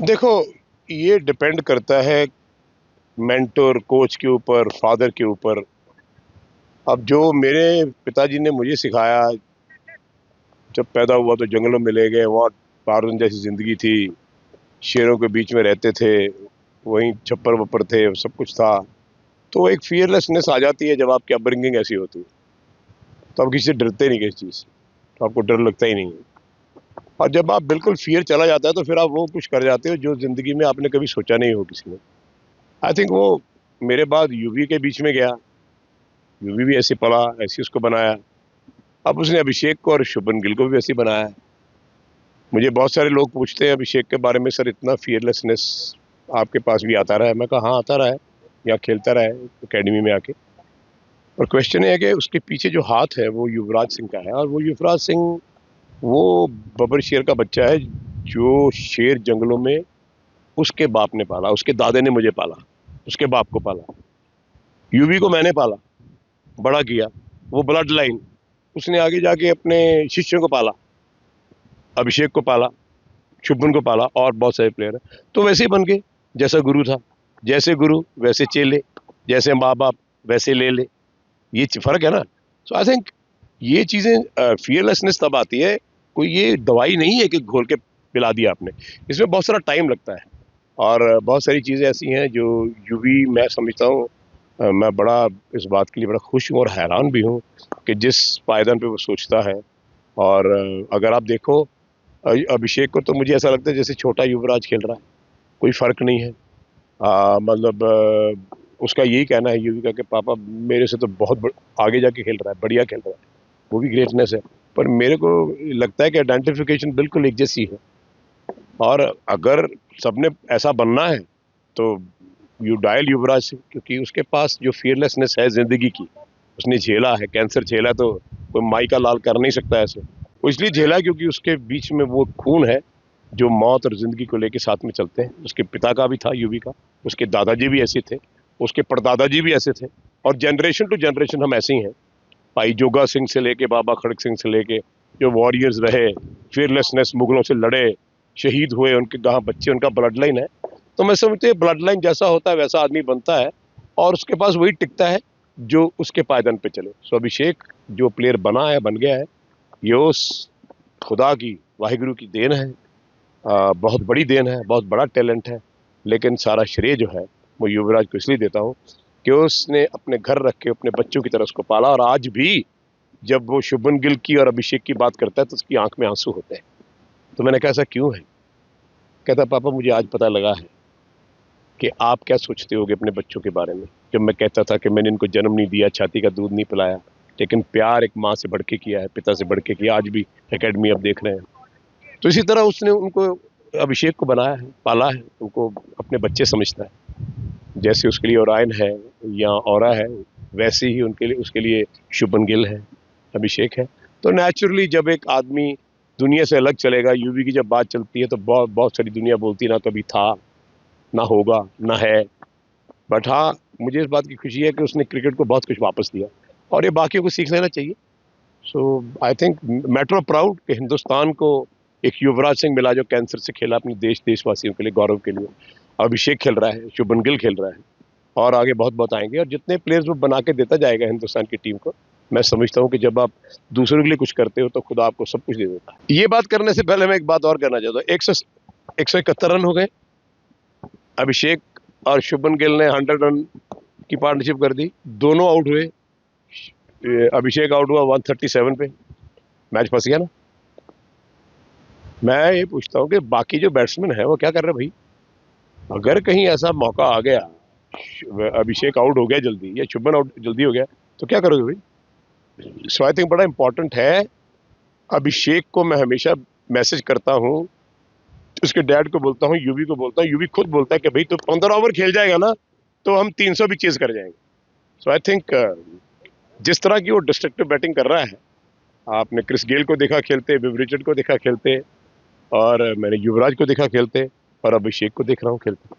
देखो, ये डिपेंड करता है मेंटर, कोच के ऊपर, फादर के ऊपर। अब जो मेरे पिताजी ने मुझे सिखाया, जब पैदा हुआ तो जंगलों में ले गए, वहाँ टार्ज़न जैसी ज़िंदगी थी, शेरों के बीच में रहते थे, वहीं छप्पर वप्पर थे, सब कुछ था। तो एक फ़ियरलेसनेस आ जाती है जब आपकी अपब्रिंगिंग ऐसी होती है। तो आप किसी से डरते नहीं किसी चीज़ से, तो आपको डर लगता ही नहीं है। और जब आप बिल्कुल फ़ियर चला जाता है तो फिर आप वो कुछ कर जाते हो जो ज़िंदगी में आपने कभी सोचा नहीं हो किसी ने। आई थिंक वो मेरे बाद यूवी के बीच में गया, यूवी भी ऐसे पला, ऐसे उसको बनाया। अब उसने अभिषेक को और शुभमन गिल को भी वैसे ही बनाया है। मुझे बहुत सारे लोग पूछते हैं अभिषेक के बारे में, सर इतना फियरलेसनेस आपके पास भी आता रहा है? मैं कहा हाँ, आता रहा है, यहाँ खेलता रहा है अकेडमी में आके। और क्वेश्चन ये है कि उसके पीछे जो हाथ है वो युवराज सिंह का है, और वो युवराज सिंह वो बबर शेर का बच्चा है, जो शेर जंगलों में उसके बाप ने पाला, उसके दादे ने मुझे पाला, उसके बाप को पाला। यूवी को मैंने पाला, बड़ा किया, वो ब्लड लाइन उसने आगे जाके अपने शिष्यों को पाला, अभिषेक को पाला, शुभमन को पाला, और बहुत सारे प्लेयर हैं। तो वैसे ही बन गए, जैसा गुरु था, जैसे गुरु वैसे चेले, जैसे माँ बाप वैसे ले ले, ये फर्क है ना। सो आई थिंक ये चीज़ें, फियरलेसनेस तब आती है, कोई ये दवाई नहीं है कि घोल के पिला दिया आपने, इसमें बहुत सारा टाइम लगता है। और बहुत सारी चीज़ें ऐसी हैं जो यूवी, मैं समझता हूँ, मैं बड़ा इस बात के लिए बड़ा खुश हूँ और हैरान भी हूँ कि जिस पायदान पे वो सोचता है। और अगर आप देखो, अभिषेक को तो मुझे ऐसा लगता है जैसे छोटा युवराज खेल रहा है, कोई फ़र्क नहीं है। मतलब उसका यही कहना है यूवी का कि पापा मेरे से तो बहुत आगे जाके खेल रहा है, बढ़िया खेल रहा है, वो भी ग्रेटनेस है। पर मेरे को लगता है कि आइडेंटिफिकेशन बिल्कुल एक जैसी है। और अगर सबने ऐसा बनना है तो यू डायल युवराज सिंह, क्योंकि उसके पास जो फियरलेसनेस है ज़िंदगी की, उसने झेला है, कैंसर झेला, तो कोई माई का लाल कर नहीं सकता ऐसे। वो इसलिए झेला क्योंकि उसके बीच में वो खून है जो मौत और ज़िंदगी को लेके साथ में चलते हैं। उसके पिता का भी था यूवी का, उसके दादाजी भी ऐसे थे, उसके परदादाजी भी ऐसे थे, और जनरेशन टू जनरेशन हम ऐसे ही हैं। भाई जोगा सिंह से लेके बाबा खड़क सिंह से लेके जो वॉरियर्स रहे, फियरलेसनेस, मुगलों से लड़े, शहीद हुए, उनके गाँव बच्चे, उनका ब्लड लाइन है। तो मैं समझती हूँ ब्लड लाइन जैसा होता है वैसा आदमी बनता है, और उसके पास वही टिकता है जो उसके पायदान पे चले। सो अभिषेक जो प्लेयर बना है, बन गया है, ये उस खुदा की, वाहिगुरु की देन है। बहुत बड़ी देन है, बहुत बड़ा टैलेंट है। लेकिन सारा श्रेय जो है वो युवराज को इसलिए देता हूँ कि उसने अपने घर रख के अपने बच्चों की तरह उसको पाला, और आज भी जब वो शुभमन गिल की और अभिषेक की बात करता है तो उसकी आंख में आंसू होते हैं। तो मैंने कहा ऐसा क्यों है? कहता पापा मुझे आज पता लगा है कि आप क्या सोचते होगे अपने बच्चों के बारे में। जब मैं कहता था कि मैंने इनको जन्म नहीं दिया, छाती का दूध नहीं पिलाया, लेकिन प्यार एक माँ से बढ़ के किया है, पिता से बढ़ के किया, आज भी एकेडमी अब देख रहे हैं। तो इसी तरह उसने उनको, अभिषेक को बनाया है, पाला है, उनको अपने बच्चे समझता है। जैसे उसके लिए ओरायन है या औरा है, वैसे ही उनके लिए, उसके लिए शुभमन गिल है, अभिषेक है। तो नेचुरली जब एक आदमी दुनिया से अलग चलेगा, यूवी की जब बात चलती है तो बहुत बहुत सारी दुनिया बोलती है, ना कभी था, ना होगा, ना है। बट हाँ, मुझे इस बात की खुशी है कि उसने क्रिकेट को बहुत कुछ वापस दिया, और ये बाकियों को सीख लेना चाहिए। So I think matter of proud कि हिंदुस्तान को एक युवराज सिंह मिला जो कैंसर से खेला अपने देशवासियों के लिए, गौरव के लिए। अभिषेक खेल रहा है, शुभमन गिल खेल रहा है, और आगे बहुत बहुत आएंगे। और जितने प्लेयर्स वो बना के देता जाएगा हिंदुस्तान की टीम को, मैं समझता हूँ कि जब आप दूसरों के लिए कुछ करते हो तो खुदा आपको सब कुछ दे देता है। ये बात करने से पहले मैं एक बात और करना चाहता हूँ। 171 रन हो गए, अभिषेक और शुभमन गिल ने 100 रन की पार्टनरशिप कर दी, दोनों आउट हुए। अभिषेक आउट हुआ 137 पे, मैच फंस गया ना। मैं ये पूछता हूँ कि बाकी जो बैट्समैन है वो क्या कर रहे हैं भाई? अगर कहीं ऐसा मौका आ गया, अभिषेक आउट हो गया जल्दी या शुभमन आउट जल्दी हो गया, तो क्या करोगे भाई? सो आई थिंक बड़ा इंपॉर्टेंट है। अभिषेक को मैं हमेशा मैसेज करता हूँ, उसके डैड को बोलता हूँ, यूवी को बोलता हूँ, यूवी खुद बोलता है कि भाई तो 15 ओवर खेल जाएगा ना तो हम 300 भी चेज कर जाएंगे। सो आई थिंक जिस तरह की वो डिस्ट्रक्टिव बैटिंग कर रहा है, आपने क्रिस गेल को देखा खेलते, विव रिचर्ड को देखा खेलते, और मैंने युवराज को देखा खेलते, और अभिषेक को देख रहा हूँ खेलते।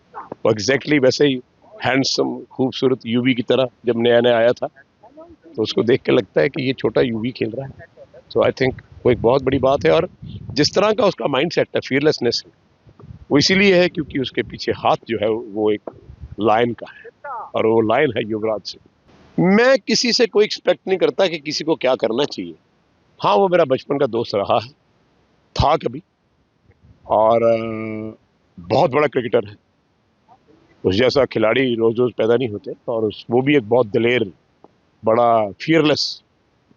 वो एग्जैक्टली वैसे ही हैंडसम, खूबसूरत यूवी की तरह जब नया नया आया था, तो उसको देख के लगता है कि ये छोटा यूवी खेल रहा है। सो आई थिंक वो एक बहुत बड़ी बात है। और जिस तरह का उसका माइंड सेट है, फियरलेसनेस, वो इसीलिए है क्योंकि उसके पीछे हाथ जो है वो एक लायन का है, और वो लायन है युवराज सिंह। मैं किसी से कोई एक्सपेक्ट नहीं करता कि किसी को क्या करना चाहिए। हाँ, वो मेरा बचपन का दोस्त रहा है, था कभी, और बहुत बड़ा क्रिकेटर है। उस जैसा खिलाड़ी रोज रोज पैदा नहीं होते, और वो भी एक बहुत दिलेर, बड़ा फियरलेस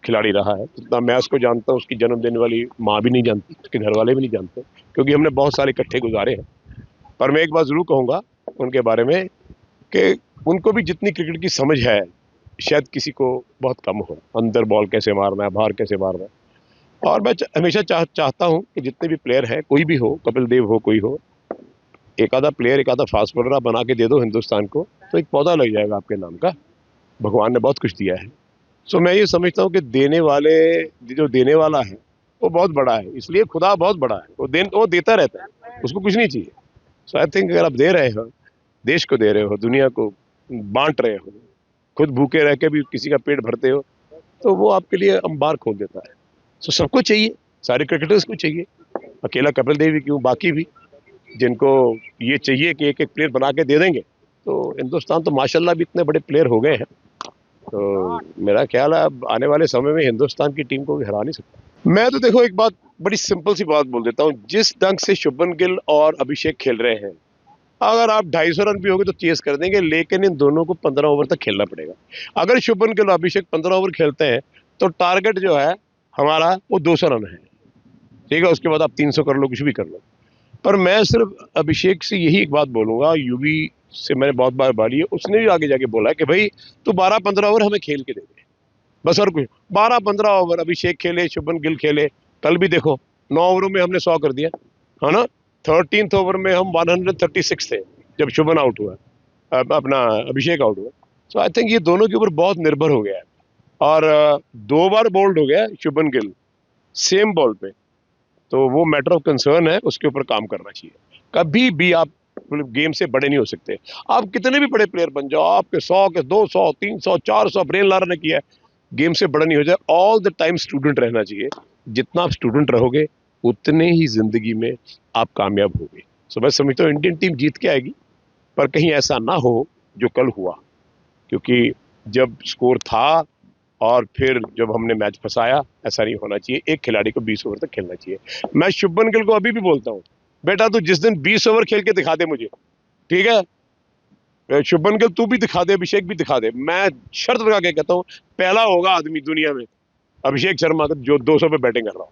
खिलाड़ी रहा है। जितना मैं उसको जानता हूँ, उसकी जन्म देने वाली माँ भी नहीं जानती, उसके घर वाले भी नहीं जानते, क्योंकि हमने बहुत सारे इकट्ठे गुजारे हैं। पर मैं एक बात जरूर कहूँगा उनके बारे में कि उनको भी जितनी क्रिकेट की समझ है शायद किसी को बहुत कम हो, अंदर बॉल कैसे मारना है, बाहर कैसे मारना है। और मैं हमेशा चाहता हूँ कि जितने भी प्लेयर हैं, कोई भी हो, कपिल देव हो, कोई हो, एक आधा प्लेयर, एक आधा फास्ट बॉलर बना के दे दो हिंदुस्तान को, तो एक पौधा लग जाएगा आपके नाम का। भगवान ने बहुत कुछ दिया है। सो मैं ये समझता हूँ कि देने वाले, जो देने वाला है वो बहुत बड़ा है, इसलिए खुदा बहुत बड़ा है, वो देता रहता है, उसको कुछ नहीं चाहिए। सो आई थिंक अगर आप दे रहे हो, देश को दे रहे हो, दुनिया को बांट रहे हो, खुद भूखे रह के भी किसी का पेट भरते हो, तो वो आपके लिए अंबार खोल देता है। सो सबको चाहिए, सारे क्रिकेटर्स को चाहिए, अकेला कपिल देव ही क्यों, बाकी भी जिनको ये चाहिए कि एक एक प्लेयर बना के दे देंगे, तो हिंदुस्तान तो माशाल्लाह भी इतने बड़े प्लेयर हो गए हैं। तो मेरा ख्याल है अब आने वाले समय में हिंदुस्तान की टीम को भी हरा नहीं सकता। मैं तो देखो एक बात, बड़ी सिंपल सी बात बोल देता हूँ, जिस ढंग से शुभमन गिल और अभिषेक खेल रहे हैं, अगर आप 250 रन भी होगे तो चेस कर देंगे, लेकिन इन दोनों को 15 ओवर तक खेलना पड़ेगा। अगर शुभमन गिल और अभिषेक 15 ओवर खेलते हैं तो टारगेट जो है हमारा वो 200 रन है, ठीक है। उसके बाद आप 300 कर लो, कुछ भी कर लो। पर मैं सिर्फ अभिषेक से यही एक बात बोलूंगा, यूवी से मैंने बहुत बार बारी है, उसने भी आगे जाके बोला है कि भाई तू 12-15 ओवर हमें खेल के दे दे, बस। और कुछ 12-15 ओवर अभिषेक खेले, शुभमन गिल खेले। कल भी देखो 9 ओवरों में हमने 100 कर दिया, है ना। 13th ओवर में हम 136 थे जब शुभन आउट हुआ, अपना अभिषेक आउट हुआ। सो आई थिंक ये दोनों के ऊपर बहुत निर्भर हो गया है। और 2 बार बोल्ड हो गया शुभन गिल सेम बॉल पे, तो वो मैटर ऑफ कंसर्न है, उसके ऊपर काम करना चाहिए। कभी भी आप गेम से बड़े नहीं हो सकते। आप कितने भी बड़े प्लेयर बन जाओ, आपके 100 के 200 300 400 ब्रेन लारा ने किया है, गेम से बड़ा नहीं हो जाए। ऑल द टाइम स्टूडेंट रहना चाहिए। जितना आप स्टूडेंट रहोगे उतने ही जिंदगी में आप कामयाब होगे। सो मैं समझता हूँ इंडियन टीम जीत के आएगी, पर कहीं ऐसा ना हो जो कल हुआ, क्योंकि जब स्कोर था और फिर जब हमने मैच फंसाया, ऐसा नहीं होना चाहिए। एक खिलाड़ी को 20 ओवर तक खेलना चाहिए। मैं शुभमन गिल को अभी भी बोलता हूँ, बेटा तू जिस दिन 20 ओवर खेल के दिखा दे मुझे, ठीक है, शुभमन गिल तू भी दिखा दे, अभिषेक भी दिखा दे, मैं शर्त लगा के कहता हूँ पहला होगा आदमी दुनिया में अभिषेक शर्मा जो 200 पे बैटिंग कर रहा हूँ।